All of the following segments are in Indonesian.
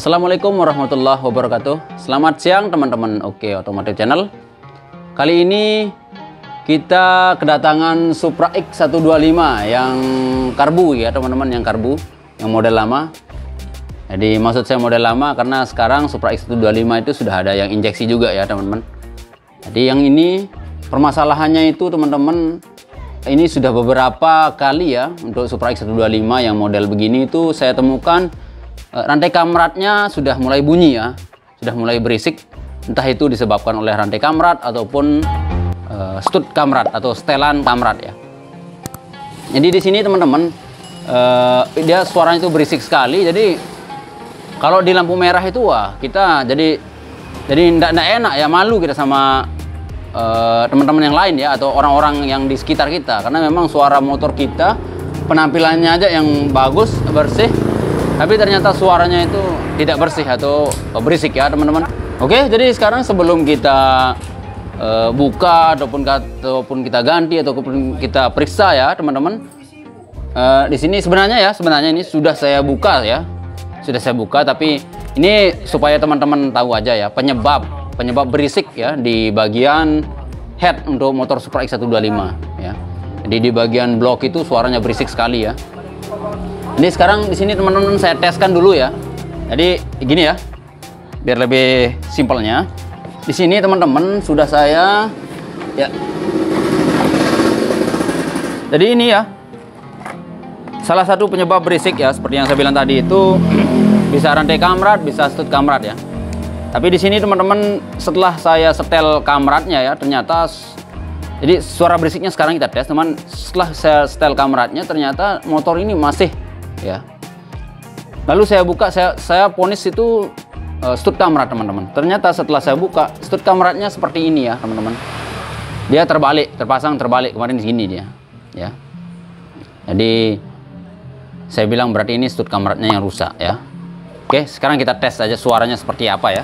Assalamualaikum warahmatullahi wabarakatuh. Selamat siang teman-teman Oke Otomotif Channel. Kali ini kita kedatangan Supra X125 yang karbu ya teman-teman, yang karbu, yang model lama. Jadi maksud saya model lama karena sekarang Supra X125 itu sudah ada yang injeksi juga ya teman-teman. Jadi yang ini permasalahannya itu teman-teman, ini sudah beberapa kali ya untuk Supra X125 yang model begini itu saya temukan rantai kamratnya sudah mulai bunyi ya, sudah mulai berisik. Entah itu disebabkan oleh rantai kamrat ataupun stud kamrat atau setelan kamrat ya. Jadi di sini teman-teman dia suaranya itu berisik sekali. Jadi kalau di lampu merah itu wah kita jadi enggak enak ya, malu kita sama teman-teman yang lain ya atau orang-orang yang di sekitar kita, karena memang suara motor kita penampilannya aja yang bagus, bersih, tapi ternyata suaranya itu tidak bersih atau berisik ya teman-teman. Oke, jadi sekarang sebelum kita buka ataupun kita ganti ataupun kita periksa ya teman-teman, di sini sebenarnya ini sudah saya buka ya, sudah saya buka, tapi ini supaya teman-teman tahu aja ya penyebab berisik ya di bagian head untuk motor Supra X125 ya. Jadi di bagian blok itu suaranya berisik sekali ya. Ini sekarang di sini teman-teman saya teskan dulu ya. Jadi gini ya, biar lebih simpelnya. Di sini teman-teman sudah saya ya. Jadi ini ya, salah satu penyebab berisik ya, seperti yang saya bilang tadi itu bisa rantai kamrat, bisa stud kamrat ya. Tapi di sini teman-teman setelah saya setel kamratnya ya, ternyata jadi suara berisiknya sekarang kita tes teman. Setelah saya setel kamratnya ternyata motor ini masih ya. Lalu saya buka, saya ponis itu stud kamrat teman-teman. Ternyata setelah saya buka stud kamratnya seperti ini ya teman-teman. Dia terbalik, terpasang terbalik kemarin di sini dia ya. Jadi saya bilang berarti ini stud kamratnya yang rusak ya. Oke, sekarang kita tes aja suaranya seperti apa ya.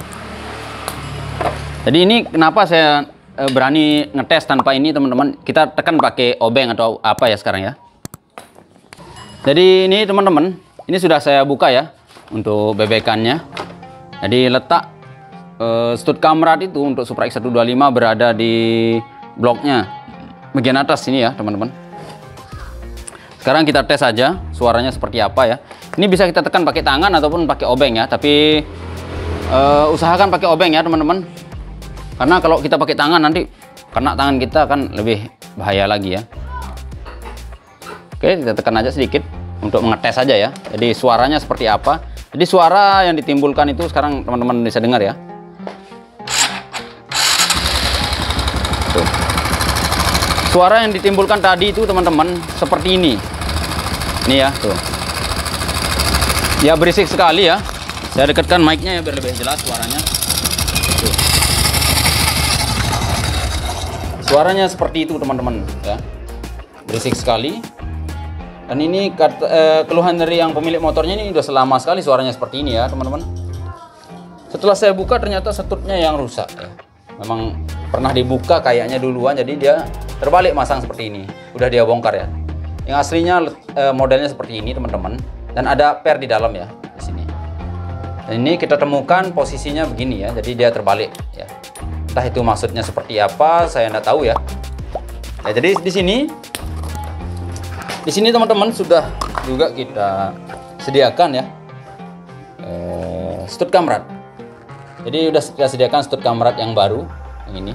Jadi ini kenapa saya berani ngetes tanpa ini teman-teman. Kita tekan pakai obeng atau apa ya sekarang ya. Jadi ini teman-teman, ini sudah saya buka ya untuk bebekannya. Jadi letak stud kamrat itu untuk Supra X125 berada di bloknya bagian atas ini ya teman-teman. Sekarang kita tes aja suaranya seperti apa ya. Ini bisa kita tekan pakai tangan ataupun pakai obeng ya, tapi usahakan pakai obeng ya teman-teman. Karena kalau kita pakai tangan nanti kena tangan kita kan lebih bahaya lagi ya. Oke, kita tekan aja sedikit untuk mengetes aja ya. Jadi suaranya seperti apa. Jadi suara yang ditimbulkan itu sekarang teman-teman bisa dengar ya. Tuh. Suara yang ditimbulkan tadi itu teman-teman seperti ini. Ini ya, tuh. Ya berisik sekali ya. Saya dekatkan mic-nya ya biar lebih jelas suaranya. Tuh. Suaranya seperti itu teman-teman ya. Berisik sekali. Dan ini keluhan dari yang pemilik motornya, ini udah lama sekali suaranya seperti ini ya teman-teman. Setelah saya buka ternyata setutnya yang rusak ya. Memang pernah dibuka kayaknya duluan, jadi dia terbalik masang seperti ini. Udah dia bongkar ya. Yang aslinya modelnya seperti ini teman-teman. Dan ada per di dalam ya di sini. Dan ini kita temukan posisinya begini ya. Jadi dia terbalik ya. Entah itu maksudnya seperti apa, saya nggak tahu ya. Nah, jadi di sini teman-teman sudah juga kita sediakan ya stud kamrat. Jadi udah kita sediakan stud kamrat yang baru yang ini.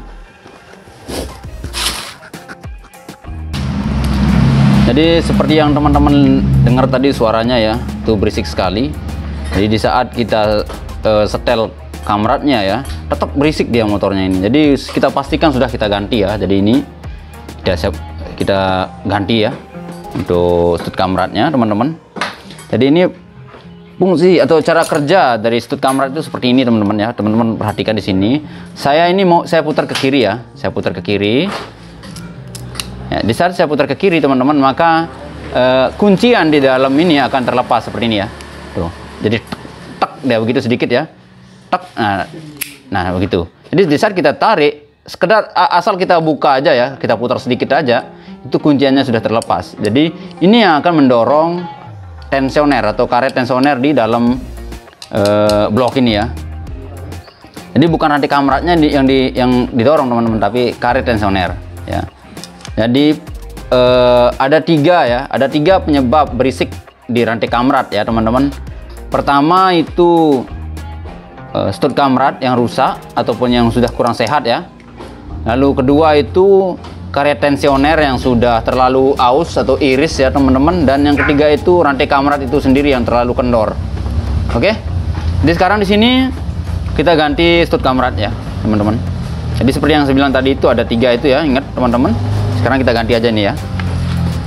Jadi seperti yang teman-teman dengar tadi suaranya ya, itu berisik sekali. Jadi di saat kita setel kamratnya ya, tetap berisik dia motornya ini. Jadi kita pastikan sudah kita ganti ya. Jadi ini kita ganti ya untuk stud kamratnya teman-teman. Jadi ini fungsi atau cara kerja dari stud kamrat itu seperti ini teman-teman ya. Teman-teman perhatikan di sini. Saya putar ke kiri ya. Saya putar ke kiri. Ya, di saat saya putar ke kiri teman-teman, maka kuncian di dalam ini akan terlepas seperti ini ya. Tuh. Jadi tek dia begitu sedikit ya. Tek. Nah begitu. Jadi di saat kita tarik, sekedar asal kita buka aja ya, kita putar sedikit aja, itu kunciannya sudah terlepas. Jadi ini yang akan mendorong tensioner atau karet tensioner di dalam blok ini ya. Jadi bukan rantai kamratnya yang didorong teman-teman, tapi karet tensioner ya. Jadi ada tiga penyebab berisik di rantai kamrat ya teman-teman. Pertama itu stud kamrat yang rusak ataupun yang sudah kurang sehat ya. Lalu kedua itu karet tensioner yang sudah terlalu aus atau iris ya teman-teman. Dan yang ketiga itu rantai kamrat itu sendiri yang terlalu kendor. Oke. Jadi sekarang di sini kita ganti stud kamrat ya teman-teman. Jadi seperti yang saya bilang tadi itu ada 3 itu ya, ingat teman-teman. Sekarang kita ganti aja nih ya.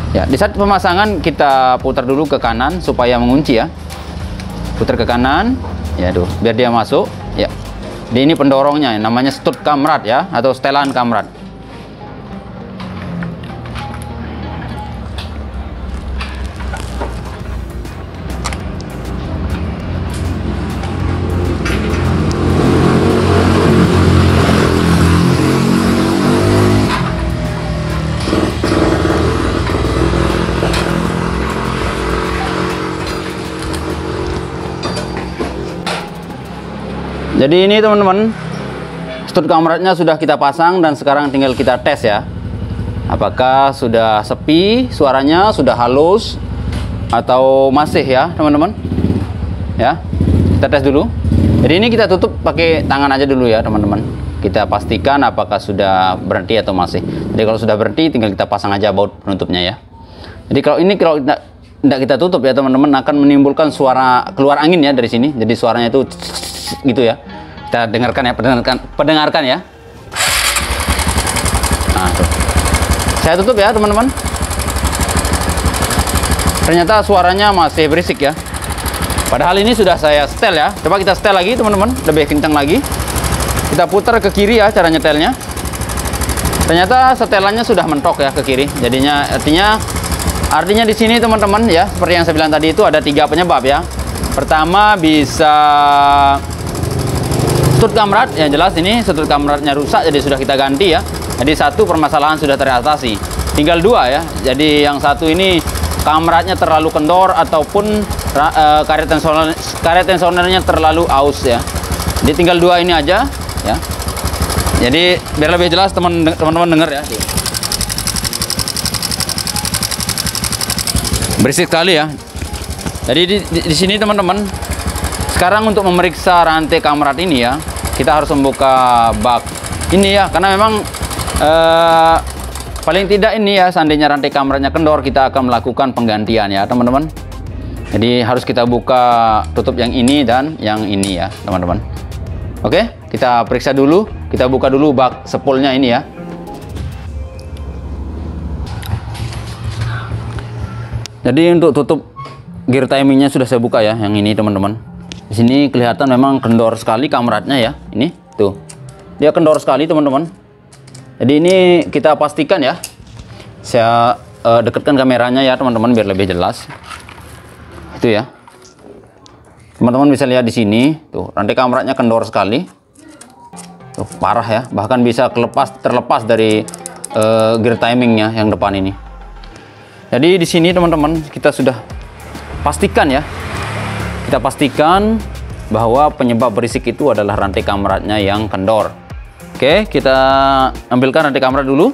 Ya, di saat pemasangan kita putar dulu ke kanan supaya mengunci ya. Putar ke kanan, ya tuh, biar dia masuk. Ya. Jadi ini pendorongnya, namanya stud kamrat ya, atau setelan kamrat. Jadi ini teman-teman, stud kamratnya sudah kita pasang dan sekarang tinggal kita tes ya. Apakah sudah sepi suaranya, sudah halus atau masih ya teman-teman. Ya, kita tes dulu. Jadi ini kita tutup pakai tangan aja dulu ya teman-teman. Kita pastikan apakah sudah berhenti atau masih. Jadi kalau sudah berhenti tinggal kita pasang aja baut penutupnya ya. Jadi kalau tidak kita tutup ya teman-teman, akan menimbulkan suara keluar angin ya dari sini. Jadi suaranya itu gitu ya. Kita dengarkan ya, pendengarkan ya. Nah, tuh. Saya tutup ya teman-teman. Ternyata suaranya masih berisik ya. Padahal ini sudah saya setel ya. Coba kita setel lagi teman-teman, lebih kencang lagi. Kita putar ke kiri ya cara nyetelnya. Ternyata setelannya sudah mentok ya ke kiri. Jadinya artinya di sini teman-teman ya, seperti yang saya bilang tadi itu ada 3 penyebab ya. Pertama bisa stud kamrat, yang jelas ini stud kamratnya rusak, jadi sudah kita ganti ya. Jadi 1 permasalahan sudah teratasi. Tinggal 2 ya. Jadi yang 1 ini kamratnya terlalu kendor ataupun karet tensionernya terlalu aus ya. Jadi tinggal 2 ini aja ya. Jadi biar lebih jelas teman-teman dengar ya. Berisik sekali ya. Jadi di sini teman-teman, sekarang untuk memeriksa rantai kamrat ini ya, kita harus membuka bak ini ya, karena memang paling tidak ini ya, seandainya rantai kamratnya kendor, kita akan melakukan penggantian ya teman-teman. Jadi harus kita buka tutup yang ini dan yang ini ya teman-teman. Oke, kita periksa dulu, kita buka dulu bak sepulnya ini ya. Jadi untuk tutup gear timingnya sudah saya buka ya, yang ini teman-teman. Di sini kelihatan memang kendor sekali kamratnya ya. Ini tuh, dia kendor sekali teman-teman. Jadi ini kita pastikan ya. Saya dekatkan kameranya ya teman-teman biar lebih jelas. Itu ya. Teman-teman bisa lihat di sini, tuh rantai kamratnya kendor sekali. Tuh, parah ya, bahkan bisa terlepas dari gear timingnya yang depan ini. Jadi di sini teman-teman kita sudah pastikan ya. Kita pastikan bahwa penyebab berisik itu adalah rantai kamratnya yang kendor. Oke, kita ambilkan rantai kamrat dulu.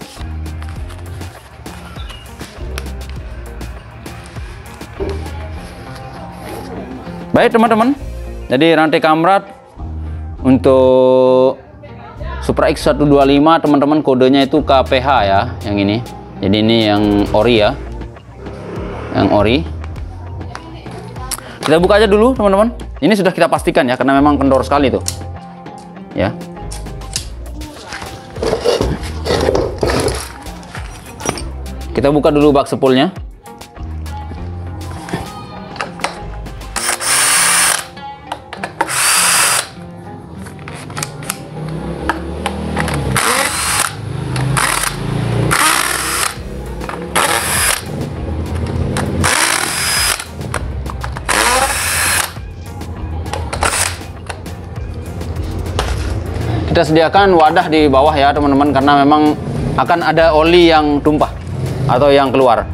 Baik teman-teman. Jadi rantai kamrat untuk Supra X125 teman-teman, kodenya itu KPH ya, yang ini. Jadi ini yang ori ya. Yang ori. Kita buka aja dulu teman-teman. Ini sudah kita pastikan ya, karena memang kendor sekali tuh ya. Kita buka dulu bak sepulnya. Kita sediakan wadah di bawah ya teman-teman, karena memang akan ada oli yang tumpah atau yang keluar.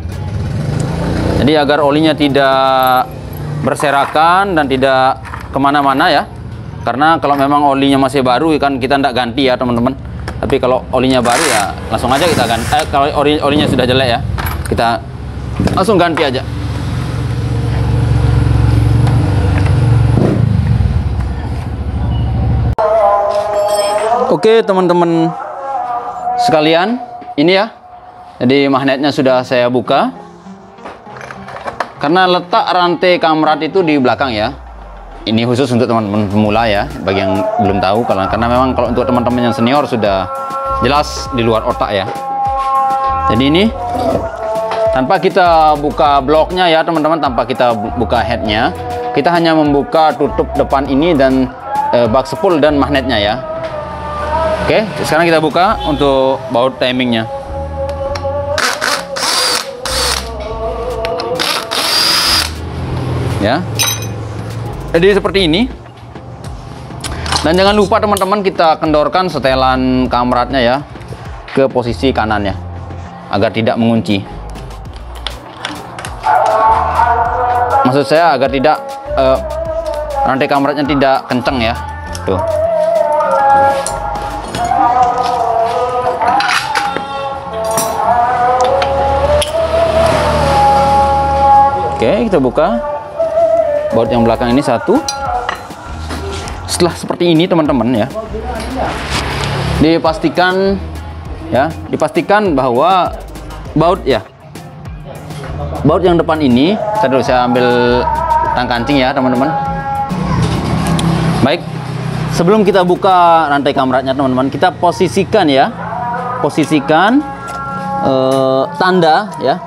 Jadi agar olinya tidak berserakan dan tidak kemana-mana ya, karena kalau memang olinya masih baru kan kita tidak ganti ya teman-teman. Tapi kalau olinya baru ya langsung aja kita ganti. Kalau olinya sudah jelek ya, kita langsung ganti aja. Oke teman-teman sekalian, ini ya, jadi magnetnya sudah saya buka. Karena letak rantai kamrat itu di belakang ya. Ini khusus untuk teman-teman pemula ya, bagi yang belum tahu. Karena memang kalau untuk teman-teman yang senior sudah jelas di luar otak ya. Jadi ini tanpa kita buka bloknya ya teman-teman, tanpa kita buka headnya, kita hanya membuka tutup depan ini dan bak spool dan magnetnya ya. Oke, sekarang kita buka untuk baut timingnya. Ya, jadi seperti ini. Dan jangan lupa teman-teman, kita kendorkan setelan kamratnya ya ke posisi kanannya agar tidak mengunci. Maksud saya agar tidak rantai kamratnya tidak kenceng ya. Tuh. Oke, kita buka baut yang belakang ini satu. Setelah seperti ini teman-teman ya, dipastikan bahwa baut yang depan ini, saya ambil tang kancing ya teman-teman. Baik, sebelum kita buka rantai kamratnya teman-teman, kita posisikan tanda ya.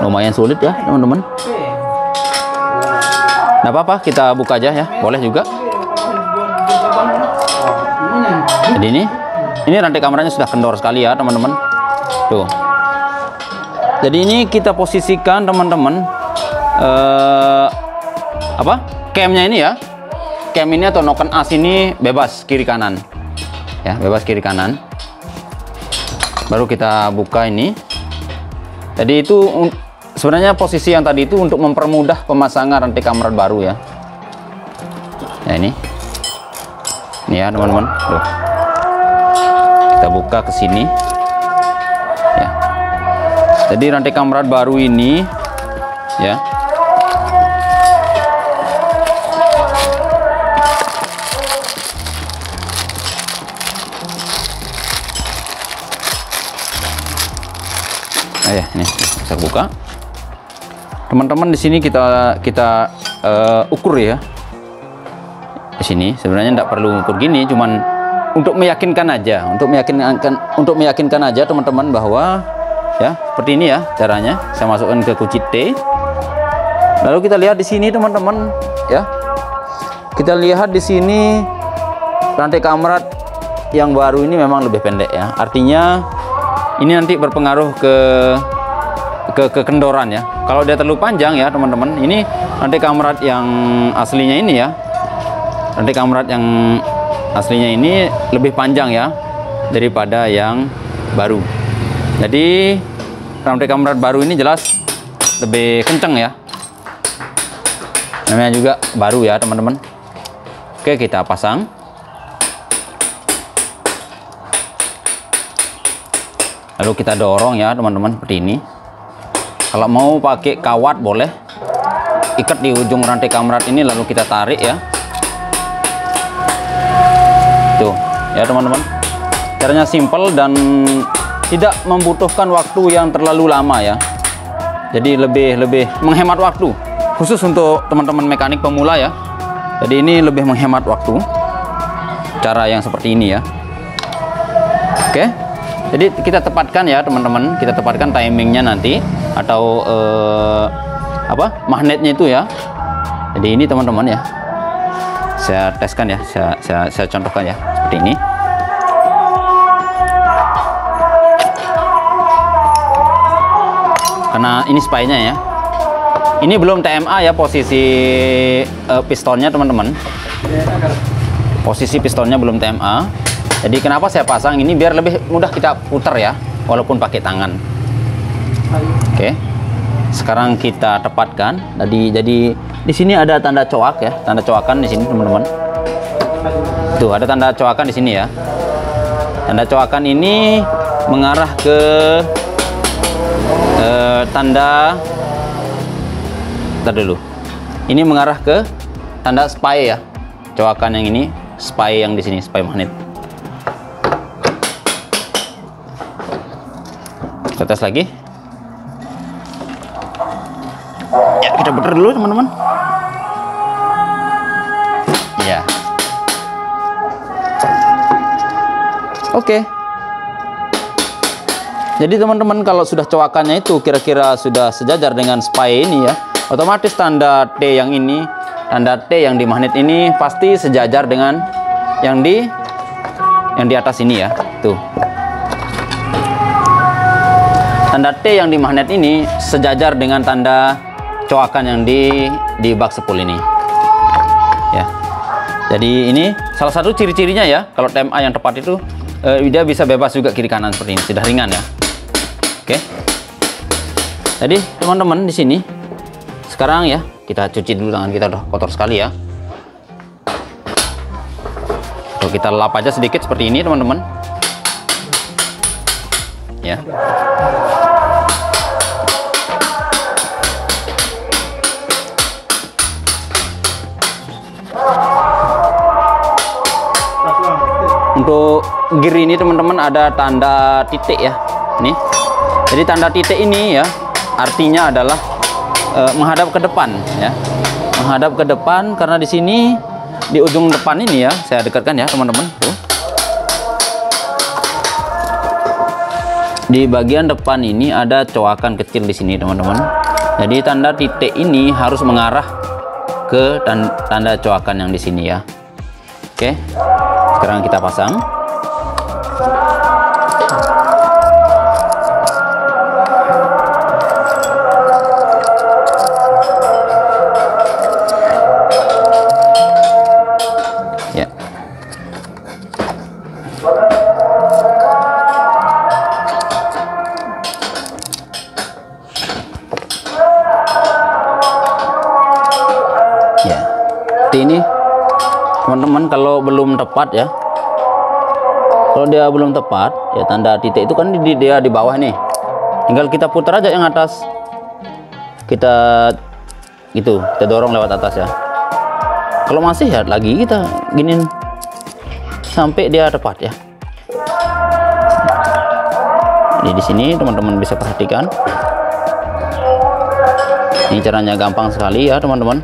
Lumayan sulit ya teman-teman. Nggak apa-apa, kita buka aja ya, boleh juga. Jadi ini rantai kameranya sudah kendor sekali ya teman-teman. Tuh. Jadi ini kita posisikan teman-teman camnya ini ya. Cam ini atau noken as ini bebas kiri kanan. Ya, bebas kiri kanan. Baru kita buka ini. Jadi itu sebenarnya posisi yang tadi itu untuk mempermudah pemasangan rantai kamrat baru ya. Nah ini ya teman-teman. Kita buka ke sini. Ya. Jadi rantai kamrat baru ini ya. Nah, ya ini saya buka. Teman-teman di sini kita ukur ya. Di sini sebenarnya tidak perlu ukur gini, cuman untuk meyakinkan aja, untuk meyakinkan aja teman-teman bahwa ya seperti ini ya caranya. Saya masukkan ke kunci T. Lalu kita lihat di sini teman-teman ya. Kita lihat di sini rantai kamrat yang baru ini memang lebih pendek ya. Artinya ini nanti berpengaruh ke kendoran ya. Kalau dia terlalu panjang ya teman-teman, ini rantai kamrat yang aslinya ini ya, rantai kamrat yang aslinya ini lebih panjang ya daripada yang baru. Jadi rantai kamrat baru ini jelas lebih kenceng ya, namanya juga baru ya teman-teman. Oke, kita pasang. Lalu kita dorong ya teman-teman seperti ini. Kalau mau pakai kawat boleh, ikat di ujung rantai kamrat ini lalu kita tarik ya. Tuh ya teman-teman, caranya simple dan tidak membutuhkan waktu yang terlalu lama ya. Jadi lebih menghemat waktu, khusus untuk teman-teman mekanik pemula ya. Jadi ini lebih menghemat waktu, cara yang seperti ini ya. Oke, jadi kita tepatkan ya teman-teman, kita tepatkan timingnya nanti, atau magnetnya itu ya. Jadi ini teman-teman ya, saya teskan ya, saya contohkan ya seperti ini. Karena ini spy-nya ya, ini belum TMA ya posisi pistonnya teman-teman, posisi pistonnya belum TMA. Jadi kenapa saya pasang ini biar lebih mudah kita putar ya, walaupun pakai tangan. Oke. Sekarang kita tepatkan. Jadi di sini ada tanda coak ya, tanda coakan di sini teman-teman. Tuh ada tanda coakan di sini ya. Tanda coakan ini mengarah ke tanda. Bentar dulu. Ini mengarah ke tanda spy ya. Coakan yang ini, spy yang di sini, spy magnet. Kita tes lagi. Ya, kita putar dulu teman-teman. Ya. Oke. Jadi teman-teman kalau sudah coakannya itu kira-kira sudah sejajar dengan spy ini ya, otomatis tanda T yang ini, tanda T yang di magnet ini pasti sejajar dengan yang di atas ini ya. Tuh. Tanda T yang di magnet ini sejajar dengan tanda coakan yang di bak spool ini. Ya. Jadi ini salah satu ciri-cirinya ya, kalau TMA yang tepat itu dia bisa bebas juga kiri kanan seperti ini, sudah ringan ya. Oke. Jadi teman-teman di sini sekarang ya kita cuci dulu tangan kita, udah kotor sekali ya. Tuh, kita lap aja sedikit seperti ini teman-teman. Ya. Untuk gear ini teman-teman ada tanda titik ya. Nih. Jadi tanda titik ini ya artinya adalah menghadap ke depan ya. Menghadap ke depan karena di sini di ujung depan ini ya, saya dekatkan ya teman-teman. Tuh. Di bagian depan ini ada coakan kecil di sini teman-teman. Jadi tanda titik ini harus mengarah ke tanda coakan yang di sini ya. Oke. Sekarang kita pasang. Ya. Ya. Seperti ini. Teman-teman kalau belum tepat ya, kalau dia belum tepat ya, tanda titik itu kan dia di bawah nih, tinggal kita putar aja yang atas, kita dorong lewat atas ya. Kalau masih ya lagi kita giniin sampai dia tepat ya. Ini di sini teman-teman bisa perhatikan, ini caranya gampang sekali ya teman-teman.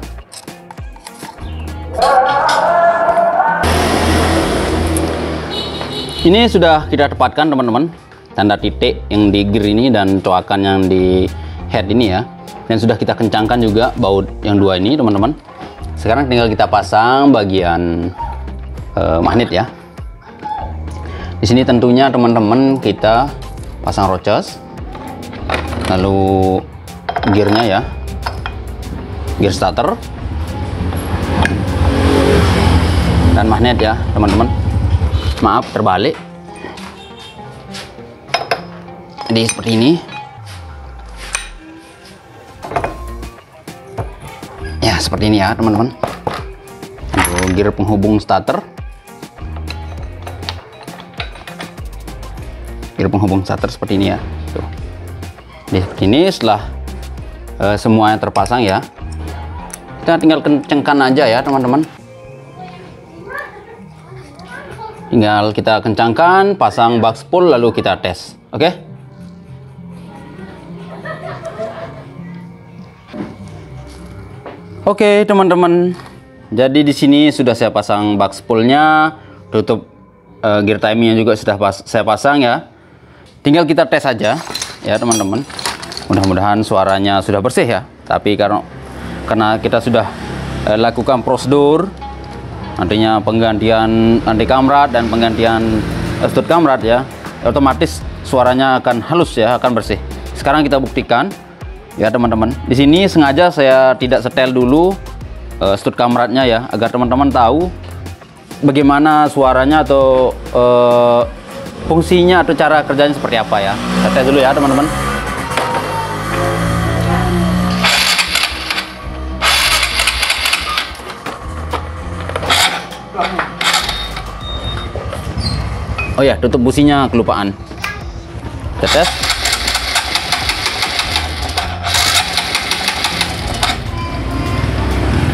Ini sudah kita tepatkan teman-teman, tanda titik yang di gear ini dan coakan yang di head ini ya, dan sudah kita kencangkan juga baut yang dua ini teman-teman. Sekarang tinggal kita pasang bagian magnet ya. Di sini tentunya teman-teman kita pasang roces, lalu gearnya ya, gear starter dan magnet ya teman-teman. Maaf terbalik. Jadi seperti ini ya, seperti ini ya teman-teman. Untuk gear penghubung starter, seperti ini ya. Tuh. Jadi seperti ini. Setelah semuanya terpasang ya, kita tinggal kencangkan aja ya teman-teman. Tinggal kita kencangkan, pasang bak spool, lalu kita tes. Oke? Oke, teman-teman. Jadi di sini sudah saya pasang bak spoolnya, tutup gear timingnya juga sudah saya pasang ya. Tinggal kita tes aja ya, teman-teman. Mudah-mudahan suaranya sudah bersih ya. Tapi karena kita sudah lakukan prosedur, nantinya penggantian anti kamrat dan penggantian stud kamrat ya, otomatis suaranya akan halus ya, akan bersih. Sekarang kita buktikan ya teman-teman. Di sini sengaja saya tidak setel dulu stud kamratnya ya, agar teman-teman tahu bagaimana suaranya atau fungsinya atau cara kerjanya seperti apa ya. Kita tes dulu ya teman-teman. Oh ya, tutup businya kelupaan. Kita tes.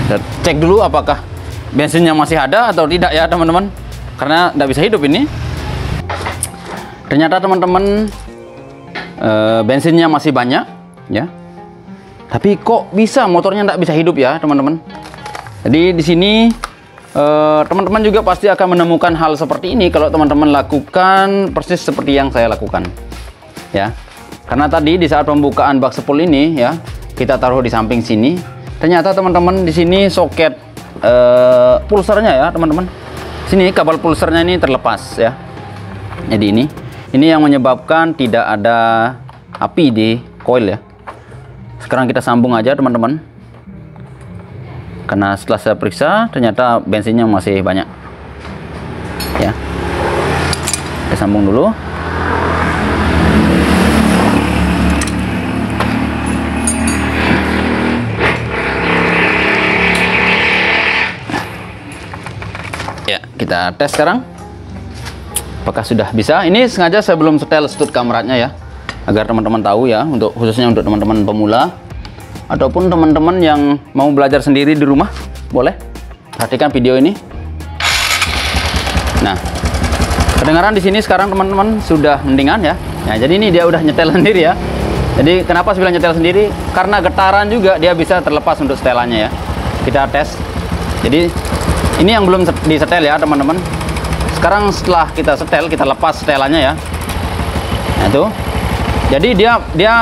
Kita cek dulu apakah bensinnya masih ada atau tidak ya teman-teman, karena tidak bisa hidup ini. Ternyata teman-teman bensinnya masih banyak ya, tapi kok bisa motornya tidak bisa hidup ya teman-teman. Jadi di sini teman-teman juga pasti akan menemukan hal seperti ini kalau teman-teman lakukan persis seperti yang saya lakukan ya. Karena tadi di saat pembukaan bak spul ini ya, kita taruh di samping sini, ternyata teman-teman di sini soket pulsernya ya teman-teman, sini kabel pulsernya ini terlepas ya. Jadi ini yang menyebabkan tidak ada api di koil ya. Sekarang kita sambung aja teman-teman, karena setelah saya periksa ternyata bensinnya masih banyak ya. Kita sambung dulu. Ya, kita tes sekarang apakah sudah bisa. Ini sengaja saya belum setel stud kamratnya ya, agar teman-teman tahu ya, khususnya untuk teman-teman pemula ataupun teman-teman yang mau belajar sendiri di rumah, boleh perhatikan video ini. Nah, kedengaran di sini sekarang teman-teman sudah mendingan ya. Nah, jadi ini dia udah nyetel sendiri ya. Jadi kenapa saya bilang nyetel sendiri? Karena getaran juga dia bisa terlepas untuk setelannya ya. Kita tes. Jadi ini yang belum disetel ya teman-teman. Sekarang setelah kita setel, kita lepas setelannya ya. Nah itu. Jadi dia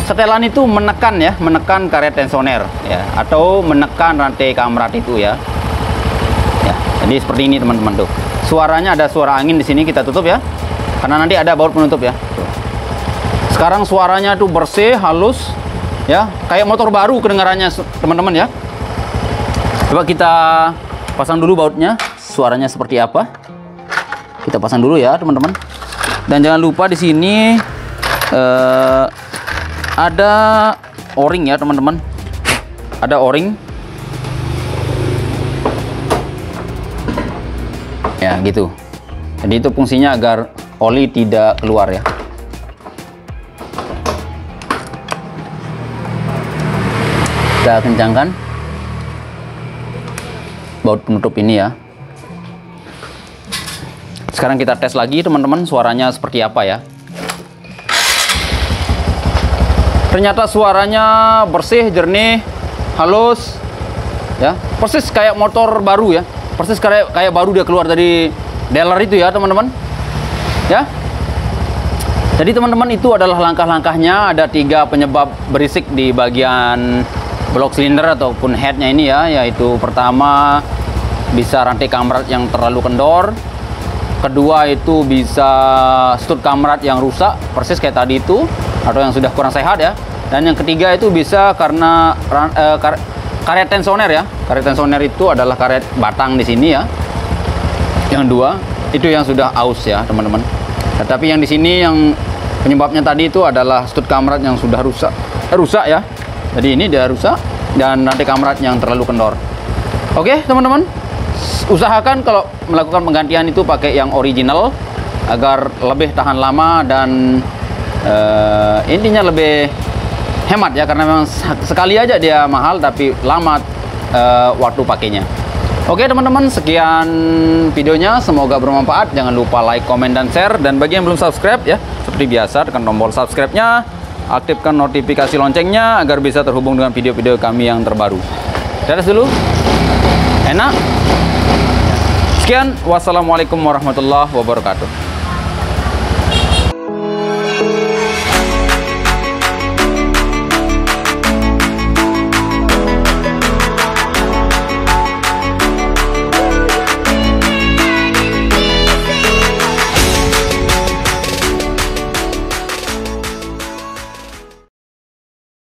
setelan itu menekan ya, menekan karet tensioner ya, atau menekan rantai kamrat itu ya. Ya, jadi seperti ini teman-teman tuh. Suaranya ada suara angin di sini, kita tutup ya. Karena nanti ada baut penutup ya. Tuh. Sekarang suaranya tuh bersih, halus ya, kayak motor baru kedengarannya teman-teman ya. Coba kita pasang dulu bautnya, suaranya seperti apa. Kita pasang dulu ya teman-teman. Dan jangan lupa di sini ada o-ring ya teman-teman. Ada o-ring. Ya gitu. Jadi itu fungsinya agar oli tidak keluar ya. Kita kencangkan baut penutup ini ya. Sekarang kita tes lagi teman-teman, suaranya seperti apa ya. Ternyata suaranya bersih, jernih, halus ya, persis kayak motor baru ya, persis kayak baru dia keluar dari dealer itu ya teman-teman ya. Jadi teman-teman, itu adalah langkah-langkahnya. Ada 3 penyebab berisik di bagian blok silinder ataupun headnya ini ya, yaitu pertama bisa rantai kamrat yang terlalu kendor, kedua itu bisa stud kamrat yang rusak persis kayak tadi itu atau yang sudah kurang sehat ya, dan yang ketiga itu bisa karena karet tensioner ya. Karet tensioner itu adalah karet batang di sini ya, yang dua itu yang sudah aus ya teman-teman. Tetapi yang di sini yang penyebabnya tadi itu adalah stud kamrat yang sudah rusak ya. Jadi ini dia rusak dan rantai kamrat yang terlalu kendor. Oke teman-teman, usahakan kalau melakukan penggantian itu pakai yang original agar lebih tahan lama dan intinya lebih hemat ya, karena memang sekali aja dia mahal tapi lama waktu pakainya. Oke teman-teman, sekian videonya, semoga bermanfaat. Jangan lupa like, comment, dan share. Dan bagi yang belum subscribe ya, seperti biasa tekan tombol subscribe-nya, aktifkan notifikasi loncengnya agar bisa terhubung dengan video-video kami yang terbaru. Dadah dulu, enak. Sekian, wassalamualaikum warahmatullahi wabarakatuh.